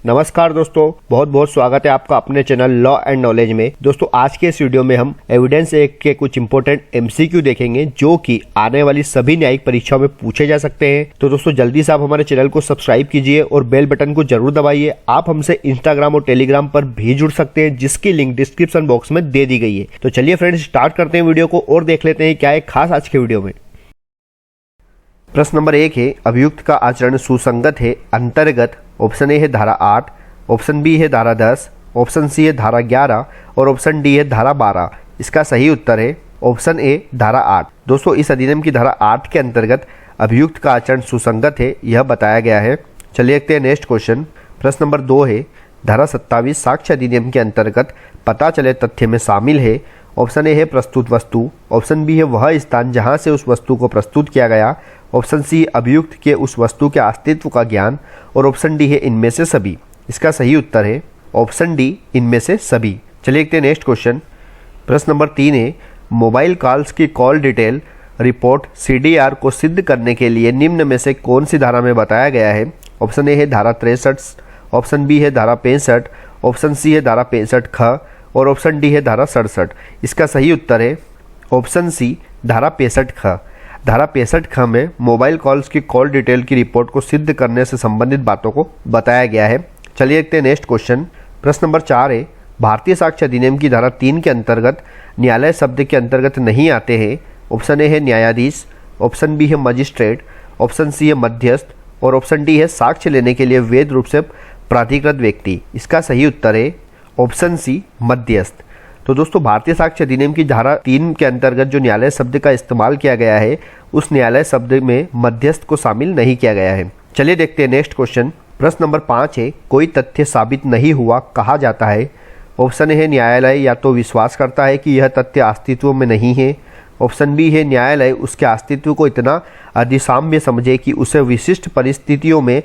नमस्कार दोस्तों, बहुत बहुत स्वागत है आपका अपने चैनल लॉ एंड नॉलेज में। दोस्तों आज के इस वीडियो में हम एविडेंस एक्ट के कुछ इंपॉर्टेंट एमसीक्यू देखेंगे जो कि आने वाली सभी न्यायिक परीक्षाओं में पूछे जा सकते हैं। तो दोस्तों जल्दी से आप हमारे चैनल को सब्सक्राइब कीजिए और बेल बटन को जरूर दबाइए। आप हमसे इंस्टाग्राम और टेलीग्राम पर भी जुड़ सकते हैं जिसकी लिंक डिस्क्रिप्शन बॉक्स में दे दी गई है। तो चलिए फ्रेंड्स स्टार्ट करते हैं वीडियो को और देख लेते हैं क्या है खास आज के वीडियो में। प्रश्न नंबर 1 है, अभियुक्त का आचरण सुसंगत है अंतर्गत ऑप्शन ए है धारा 8, ऑप्शन बी है धारा 10, ऑप्शन सी है धारा 11 और ऑप्शन डी है धारा 12। इसका सही उत्तर है ऑप्शन ए धारा 8। दोस्तों इस अधिनियम की धारा 8 के अंतर्गत अभियुक्त का आचरण सुसंगत है यह बताया गया है। चलिए देखते हैं नेक्स्ट क्वेश्चन। प्रश्न नंबर 2 है, धारा 27 साक्ष्य अधिनियम के अंतर्गत पता चले तथ्य में शामिल है। ऑप्शन ए है प्रस्तुत वस्तु, ऑप्शन बी है वह स्थान जहां से उस वस्तु को प्रस्तुत किया गया, ऑप्शन सी अभियुक्त के उस वस्तु के अस्तित्व का ज्ञान और ऑप्शन डी है इनमें से सभी। इसका सही उत्तर है ऑप्शन डी इनमें से सभी। चलिए देखते हैं नेक्स्ट क्वेश्चन। प्रश्न नंबर 3 है, मोबाइल कॉल्स की कॉल डिटेल रिपोर्ट सीडीआर को सिद्ध करने के लिए निम्न में से कौन सी धारा में बताया गया है। ऑप्शन ए है धारा 63, ऑप्शन बी है धारा 65, ऑप्शन सी है धारा 65 ख और ऑप्शन डी है धारा 67। इसका सही उत्तर है ऑप्शन सी धारा 65 ख। धारा 65 ख में मोबाइल कॉल्स की कॉल डिटेल की रिपोर्ट को सिद्ध करने से संबंधित बातों को बताया गया है। चलिए देखते हैं नेक्स्ट क्वेश्चन। प्रश्न नंबर 4 है, भारतीय साक्ष्य अधिनियम की धारा 3 के अंतर्गत न्यायालय शब्द के अंतर्गत नहीं आते हैं। ऑप्शन ए है न्यायाधीश, ऑप्शन बी है मजिस्ट्रेट, ऑप्शन सी है मध्यस्थ और ऑप्शन डी है साक्ष्य लेने के लिए वैध रूप से प्राधिकृत व्यक्ति। इसका सही उत्तर है ऑप्शन सी मध्यस्थ। तो दोस्तों भारतीय साक्ष्य अधिनियम की धारा 3 के अंतर्गत जो न्यायालय शब्द का इस्तेमाल किया गया है उस न्यायालय शब्द में मध्यस्थ को शामिल नहीं किया गया है। चलिए देखते हैं नेक्स्ट क्वेश्चन। प्रश्न नंबर 5 है, कोई तथ्य साबित नहीं हुआ कहा जाता है। ऑप्शन ए है न्यायालय या तो विश्वास करता है कि यह तथ्य अस्तित्व में नहीं है, ऑप्शन बी है न्यायालय उसके अस्तित्व को इतना अधिसाम्य समझे कि उसे विशिष्ट परिस्थितियों में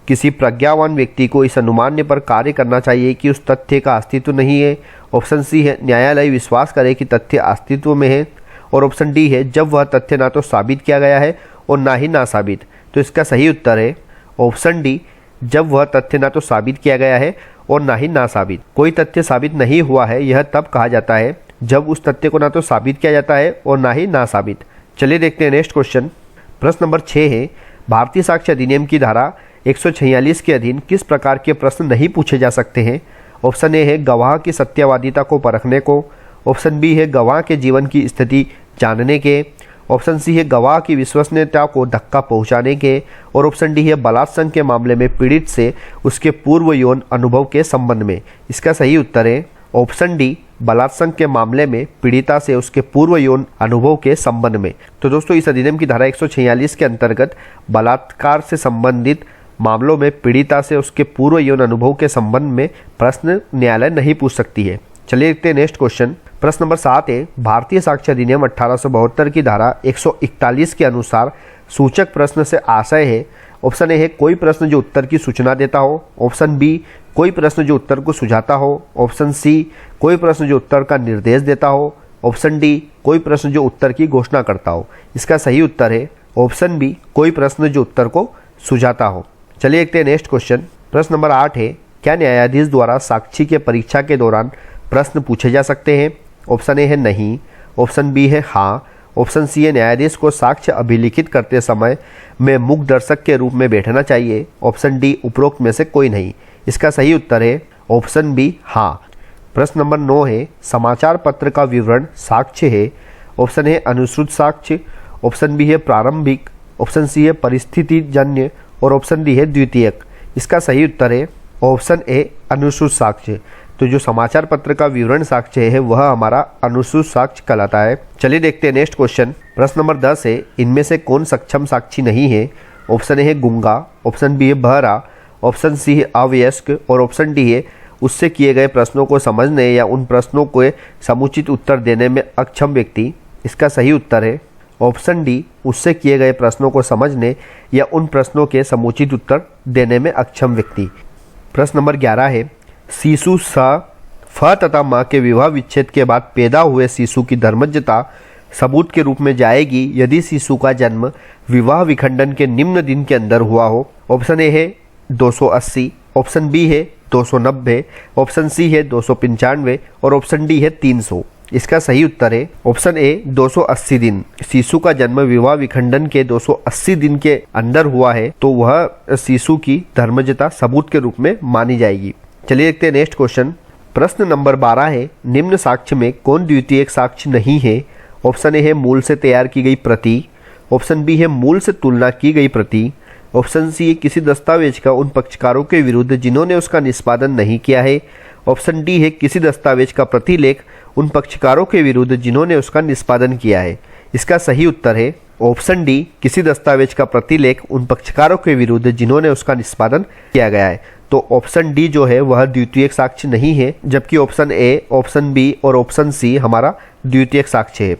किसी प्रज्ञावान व्यक्ति को इस अनुमान्य पर कार्य करना चाहिए कि उस तथ्य का अस्तित्व नहीं है। ऑप्शन सी है न्यायालय विश्वास करे कि तथ्य अस्तित्व में है और ऑप्शन डी है जब वह तथ्य ना तो साबित किया गया है और ना ही ना साबित। तो इसका सही उत्तर है ऑप्शन डी जब वह तथ्य ना तो साबित किया गया है और ना ही ना साबित। कोई तथ्य साबित नहीं हुआ है यह तब कहा जाता है जब उस तथ्य को ना तो साबित किया जाता है और ना ही ना साबित। चलिए देखते हैं नेक्स्ट क्वेश्चन। प्रश्न नंबर 6 है, भारतीय साक्ष्य अधिनियम की धारा 146 के अधीन किस प्रकार के प्रश्न नहीं पूछे जा सकते हैं। ऑप्शन ए है गवाह की सत्यवादिता को परखने को, ऑप्शन बी है गवाह के जीवन की स्थिति जानने के, ऑप्शन सी है गवाह की विश्वसनीयता को धक्का पहुंचाने के और ऑप्शन डी है बलात्संग के मामले में पीड़ित से उसके पूर्व यौन अनुभव के संबंध में। इसका सही उत्तर है ऑप्शन डी बलात्संग के मामले में पीड़िता से उसके पूर्व यौन अनुभव के संबंध में। तो दोस्तों इस अधिनियम की धारा 146 के अंतर्गत बलात्कार से संबंधित मामलों में पीड़िता से उसके पूर्व यौन अनुभव के संबंध में प्रश्न न्यायालय नहीं पूछ सकती है। चलिए देखते हैं नेक्स्ट क्वेश्चन। प्रश्न नंबर 7 है, भारतीय साक्ष्य अधिनियम 1872 की धारा 141 के अनुसार सूचक प्रश्न से आशय है। ऑप्शन ए है कोई प्रश्न जो उत्तर की सूचना देता हो, ऑप्शन बी कोई प्रश्न जो उत्तर को सुझाता हो, ऑप्शन सी कोई प्रश्न जो उत्तर का निर्देश देता हो, ऑप्शन डी कोई प्रश्न जो उत्तर की घोषणा करता हो। इसका सही उत्तर है ऑप्शन बी कोई प्रश्न जो उत्तर को सुझाता हो। चलिए देखते हैं नेक्स्ट क्वेश्चन। प्रश्न नंबर 8 है, क्या न्यायाधीश द्वारा साक्षी के परीक्षा के दौरान प्रश्न पूछे जा सकते हैं। ऑप्शन ए है नहीं, ऑप्शन बी है हाँ, ऑप्शन सी है न्यायाधीश को साक्ष्य अभिलिखित करते समय में मुख्य दर्शक के रूप में बैठना चाहिए, ऑप्शन डी उपरोक्त में से कोई नहीं। इसका सही उत्तर है ऑप्शन बी हाँ। प्रश्न नंबर 9 है, समाचार पत्र का विवरण साक्ष्य है। ऑप्शन ए अनुश्रुत साक्ष्य, ऑप्शन बी है प्रारंभिक, ऑप्शन सी है परिस्थितिजन्य और ऑप्शन डी है द्वितीयक। इसका सही उत्तर है ऑप्शन ए अनुश्रुत साक्ष्य। तो जो समाचार पत्र का विवरण साक्ष्य है वह हमारा अनुश्रुत साक्ष्य कहलाता है। चलिए देखते हैं नेक्स्ट क्वेश्चन। प्रश्न नंबर 10 है, इनमें से कौन सक्षम साक्षी नहीं है। ऑप्शन ए है गूंगा, ऑप्शन बी है बहरा, ऑप्शन सी है अवयस्क और ऑप्शन डी है उससे किए गए प्रश्नों को समझने या उन प्रश्नों को समुचित उत्तर देने में अक्षम व्यक्ति। इसका सही उत्तर है ऑप्शन डी उससे किए गए प्रश्नों को समझने या उन प्रश्नों के समुचित उत्तर देने में अक्षम व्यक्ति। प्रश्न नंबर 11 है, शिशु फ तथा माँ के विवाह विच्छेद के बाद पैदा हुए शिशु की धर्मज्ञता सबूत के रूप में जाएगी यदि शिशु का जन्म विवाह विखंडन के निम्न दिन के अंदर हुआ हो। ऑप्शन ए है 280, ऑप्शन बी है 290, ऑप्शन सी है 295 और ऑप्शन डी है 300। इसका सही उत्तर है ऑप्शन ए 280 दिन। शिशु का जन्म विवाह विखंडन के 280 दिन के अंदर हुआ है तो वह शिशु की धर्मजता सबूत के रूप में मानी जाएगी। चलिए देखते हैं नेक्स्ट क्वेश्चन। प्रश्न नंबर 12 है, निम्न साक्ष्य में कौन द्वितीयक साक्ष्य नहीं है? ऑप्शन ए है मूल से तैयार की गई प्रति, ऑप्शन बी है मूल से तुलना की गई प्रति, ऑप्शन सी है किसी दस्तावेज का उन पक्षकारों के विरुद्ध जिन्होंने उसका निष्पादन नहीं किया है, ऑप्शन डी है किसी दस्तावेज का प्रतिलेख उन पक्षकारों के विरुद्ध जिन्होंने उसका निष्पादन किया है। इसका सही उत्तर है ऑप्शन डी, किसी दस्तावेज का प्रतिलेख उन पक्षकारों के विरुद्ध जिन्होंने उसका निष्पादन किया गया है। तो ऑप्शन डी जो है वह द्वितीयक साक्ष्य नहीं है, जबकि ऑप्शन ए, ऑप्शन बी और ऑप्शन सी हमारा द्वितीयक साक्ष्य है।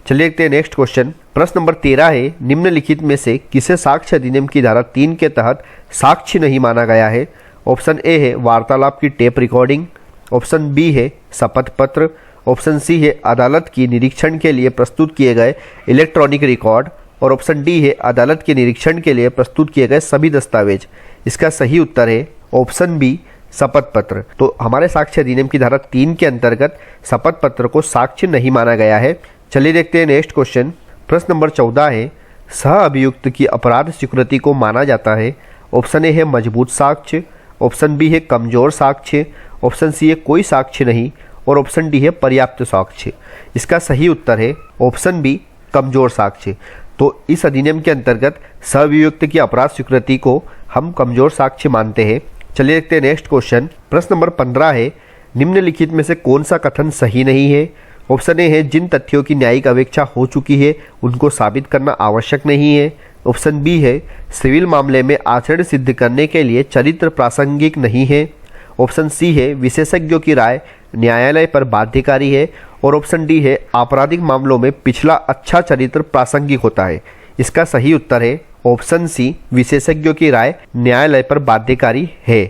चलिए देखते हैं नेक्स्ट क्वेश्चन। प्रश्न नंबर 13 है, निम्नलिखित में से किसे साक्ष्य अधिनियम की धारा 3 के तहत साक्ष्य नहीं माना गया है? ऑप्शन ए है वार्तालाप की टेप रिकॉर्डिंग, ऑप्शन बी है शपथ पत्र, ऑप्शन सी है अदालत की निरीक्षण के लिए प्रस्तुत किए गए इलेक्ट्रॉनिक रिकॉर्ड और ऑप्शन डी है अदालत के निरीक्षण के लिए प्रस्तुत किए गए सभी दस्तावेज। इसका सही उत्तर है ऑप्शन बी, शपथ पत्र। तो हमारे साक्ष्य अधिनियम की धारा 3 के अंतर्गत शपथ पत्र को साक्ष्य नहीं माना गया है। चलिए देखते हैं नेक्स्ट क्वेश्चन। प्रश्न नंबर 14 है, सह अभियुक्त की अपराध स्वीकृति को माना जाता है। ऑप्शन ए है मजबूत साक्ष्य, ऑप्शन बी है कमजोर साक्ष्य, ऑप्शन सी है कोई साक्ष्य नहीं और ऑप्शन डी है पर्याप्त साक्ष्य। इसका सही उत्तर है ऑप्शन बी, कमजोर साक्ष्य। तो इस अधिनियम के अंतर्गत सह अभियुक्त की अपराध स्वीकृति को हम कमजोर साक्ष्य मानते हैं। चलिए देखते हैं नेक्स्ट क्वेश्चन। प्रश्न नंबर 15 है, निम्नलिखित में से कौन सा कथन सही नहीं है? ऑप्शन ए है जिन तथ्यों की न्यायिक अपेक्षा हो चुकी है उनको साबित करना आवश्यक नहीं है, ऑप्शन बी है सिविल मामले में आचरण सिद्ध करने के लिए चरित्र प्रासंगिक नहीं है, ऑप्शन सी है विशेषज्ञों की राय न्यायालय पर बाध्यकारी है और ऑप्शन डी है आपराधिक मामलों में पिछला अच्छा चरित्र प्रासंगिक होता है। इसका सही उत्तर है ऑप्शन सी, विशेषज्ञों की राय न्यायालय पर बाध्यकारी है।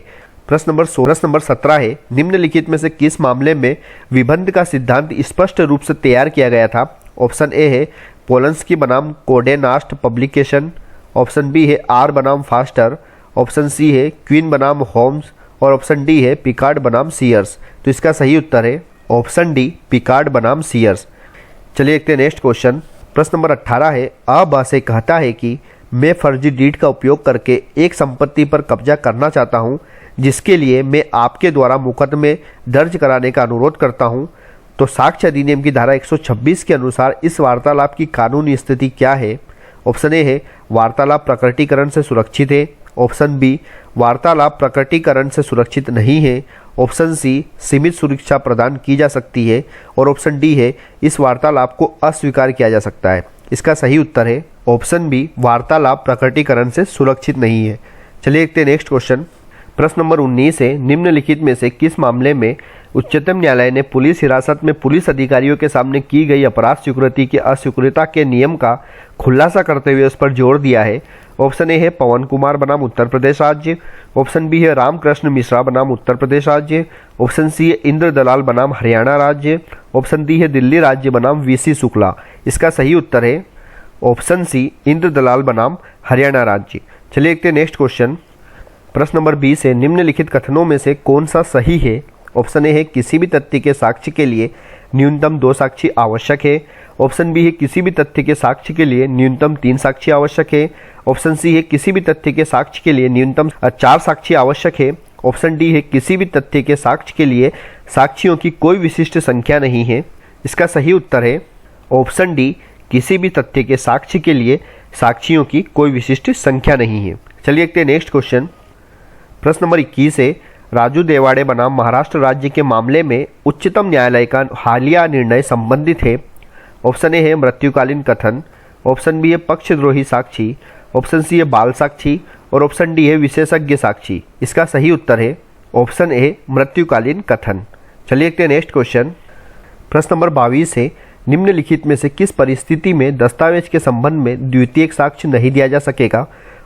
प्रश्न नंबर 17 है, निम्नलिखित में से किस मामले में विबंध का सिद्धांत स्पष्ट रूप से तैयार किया गया था? ऑप्शन ए है पोलंस्की बनाम कोडेनास्ट पब्लिकेशन, ऑप्शन बी है आर बनाम फास्टर, ऑप्शन सी है क्वीन बनाम होम्स और ऑप्शन डी है पिकार्ड बनाम सीयर्स। तो इसका सही उत्तर है ऑप्शन डी, पिकार्ड बनाम सीयर्स। चलिए देखते हैं नेक्स्ट क्वेश्चन। प्रश्न नंबर 18 है, अ से कहता है कि मैं फर्जी डीड का उपयोग करके एक संपत्ति पर कब्जा करना चाहता हूं जिसके लिए मैं आपके द्वारा मुकदमे दर्ज कराने का अनुरोध करता हूं। तो साक्ष्य अधिनियम की धारा 126 के अनुसार इस वार्तालाप की कानूनी स्थिति क्या है? ऑप्शन ए है वार्तालाप प्रकटीकरण से सुरक्षित है, ऑप्शन बी वार्तालाप प्रकटीकरण से सुरक्षित नहीं है, ऑप्शन सी सीमित सुरक्षा प्रदान की जा सकती है और ऑप्शन डी है इस वार्तालाप को अस्वीकार किया जा सकता है। इसका सही उत्तर है ऑप्शन बी, वार्तालाप प्रकटीकरण से सुरक्षित नहीं है। चलिए देखते हैं नेक्स्ट क्वेश्चन। प्रश्न नंबर 19 है, निम्नलिखित में से किस मामले में उच्चतम न्यायालय ने पुलिस हिरासत में पुलिस अधिकारियों के सामने की गई अपराध स्वीकृति की अस्वीकृता के नियम का खुलासा करते हुए उस पर जोर दिया है? ऑप्शन ए है पवन कुमार बनाम उत्तर प्रदेश राज्य, ऑप्शन बी है रामकृष्ण मिश्रा बनाम उत्तर प्रदेश राज्य, ऑप्शन सी है इंद्र दलाल बनाम हरियाणा राज्य, ऑप्शन डी है दिल्ली राज्य बनाम वीसी शुक्ला। इसका सही उत्तर है ऑप्शन सी, इंद्र दलाल बनाम हरियाणा राज्य। चलिए देखते हैं नेक्स्ट क्वेश्चन। प्रश्न नंबर 20 है, निम्नलिखित कथनों में से कौन सा सही है? ऑप्शन ए है किसी भी तथ्य के साक्ष्य के लिए न्यूनतम 2 साक्षी आवश्यक है, ऑप्शन बी है किसी भी तथ्य के साक्ष्य के लिए न्यूनतम 3 साक्षी आवश्यक है, ऑप्शन सी है किसी भी तथ्य के साक्ष्य के लिए न्यूनतम 4 साक्षी आवश्यक है, ऑप्शन डी है किसी भी तथ्य के साक्ष्य के लिए साक्षियों की कोई विशिष्ट संख्या नहीं है। इसका सही उत्तर है ऑप्शन डी, किसी भी तथ्य के साक्ष्य के लिए साक्षियों की कोई विशिष्ट संख्या नहीं है। चलिए देखते हैं नेक्स्ट क्वेश्चन। प्रश्न नंबर 21 है, राजू देवाड़े बनाम महाराष्ट्र राज्य के मामले में उच्चतम न्यायालय का हालिया निर्णय संबंधित है। ऑप्शन ए है मृत्युकालीन कथन, ऑप्शन बी है पक्षद्रोही साक्षी, ऑप्शन सी है बाल साक्षी और ऑप्शन डी है विशेषज्ञ साक्षी। इसका सही उत्तर है ऑप्शन ए, मृत्युकालीन कथन। चलिए देखते हैं नेक्स्ट क्वेश्चन। प्रश्न नंबर 22 है, निम्नलिखित में से किस परिस्थिति में दस्तावेज के संबंध में द्वितीयक साक्ष्य नहीं दिया जा सकेगा?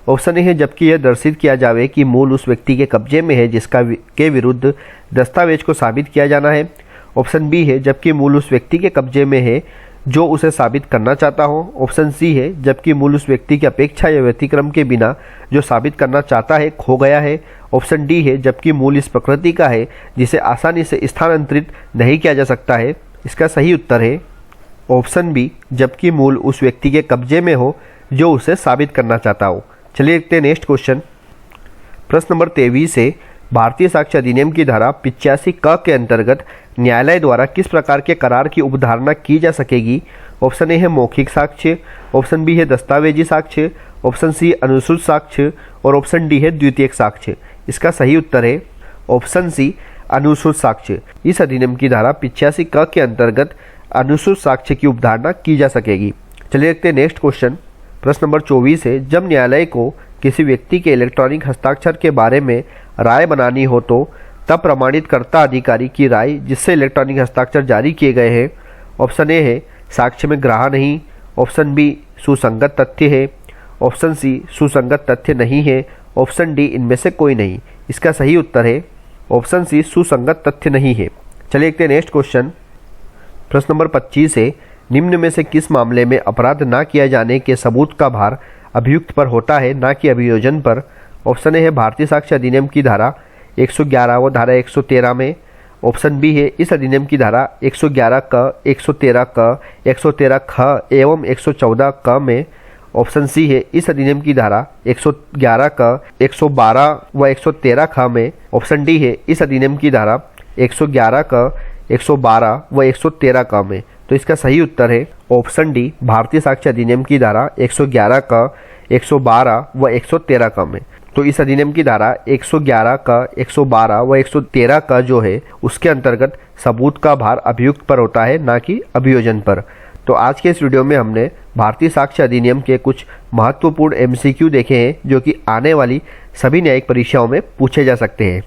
ऑप्शन ए है जबकि यह दर्शित किया जावे कि मूल उस व्यक्ति के कब्जे में है जिसका के विरुद्ध दस्तावेज को साबित किया जाना है, ऑप्शन बी है जबकि मूल उस व्यक्ति के कब्जे में है जो उसे साबित करना चाहता हो। ऑप्शन सी है जबकि मूल उस व्यक्ति की अपेक्षा या व्यतिक्रम के बिना जो साबित करना चाहता है खो गया है। ऑप्शन डी है जबकि मूल इस प्रकृति का है जिसे आसानी से स्थानांतरित नहीं किया जा सकता है। इसका सही उत्तर है ऑप्शन बी जबकि मूल उस व्यक्ति के कब्जे में हो जो उसे साबित करना चाहता हो। चलिए देखते हैं नेक्स्ट क्वेश्चन। प्रश्न नंबर 23 है भारतीय साक्ष्य अधिनियम की धारा 85 क के अंतर्गत न्यायालय द्वारा किस प्रकार के करार की उपधारणा की जा सकेगी। ऑप्शन ए है मौखिक साक्ष्य, ऑप्शन बी है दस्तावेजी साक्ष्य, ऑप्शन सी अनुश्रुत साक्ष्य और ऑप्शन डी है द्वितीयक साक्ष्य। इसका सही उत्तर है ऑप्शन सी अनुश्रुत साक्ष्य। इस अधिनियम की धारा 85 क के अंतर्गत अनुश्रुत साक्ष्य की उपधारणा की जा सकेगी। चलिए देखते हैं नेक्स्ट क्वेश्चन। प्रश्न नंबर 24 है जब न्यायालय को किसी व्यक्ति के इलेक्ट्रॉनिक हस्ताक्षर के बारे में राय बनानी हो तो तब प्रमाणित कर्ता अधिकारी की राय जिससे इलेक्ट्रॉनिक हस्ताक्षर जारी किए गए हैं। ऑप्शन ए है साक्ष्य में ग्राह्य नहीं, ऑप्शन बी सुसंगत तथ्य है, ऑप्शन सी सुसंगत तथ्य नहीं है, ऑप्शन डी इनमें से कोई नहीं। इसका सही उत्तर है ऑप्शन सी सुसंगत तथ्य नहीं है। चलिए देखते हैं नेक्स्ट क्वेश्चन। प्रश्न नंबर 25 है निम्न में से किस मामले में अपराध ना किया जाने के सबूत का भार अभियुक्त पर होता है ना कि अभियोजन पर। ऑप्शन ए है भारतीय साक्ष्य अधिनियम की धारा 111 व धारा 113 में, ऑप्शन बी है इस अधिनियम की धारा 111 क, 113 क, 113 ख एवं 114 क में, ऑप्शन सी है इस अधिनियम की धारा 111 क, 112 व 113 ख में, ऑप्शन डी है इस अधिनियम की धारा 111 क, 112 व 113 क में। तो इसका सही उत्तर है ऑप्शन डी भारतीय साक्ष्य अधिनियम की धारा 111 क, 112 व 113 क में। तो इस अधिनियम की धारा 111 का 112 व 113 का जो है उसके अंतर्गत सबूत का भार अभियुक्त पर होता है ना कि अभियोजन पर। तो आज के इस वीडियो में हमने भारतीय साक्ष्य अधिनियम के कुछ महत्वपूर्ण MCQ देखे हैं जो कि आने वाली सभी न्यायिक परीक्षाओं में पूछे जा सकते हैं।